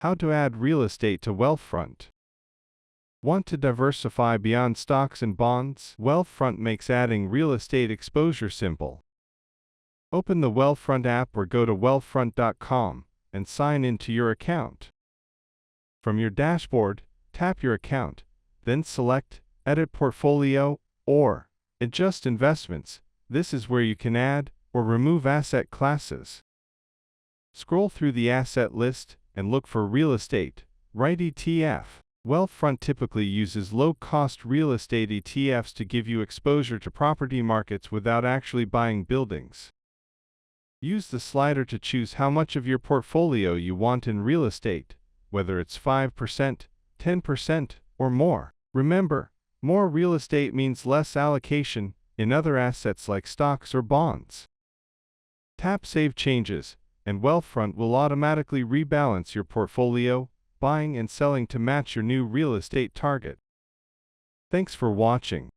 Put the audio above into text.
How to add real estate to Wealthfront. Want to diversify beyond stocks and bonds? Wealthfront makes adding real estate exposure simple. Open the Wealthfront app or go to wealthfront.com and sign into your account. From your dashboard, tap your account, then select Edit Portfolio or Adjust Investments. This is where you can add or remove asset classes. Scroll through the asset list and look for real estate. Write ETF. Wealthfront typically uses low-cost real estate ETFs to give you exposure to property markets without actually buying buildings. Use the slider to choose how much of your portfolio you want in real estate, whether it's 5%, 10%, or more. Remember, more real estate means less allocation in other assets like stocks or bonds. Tap Save Changes, and Wealthfront will automatically rebalance your portfolio, buying and selling to match your new real estate target. Thanks for watching.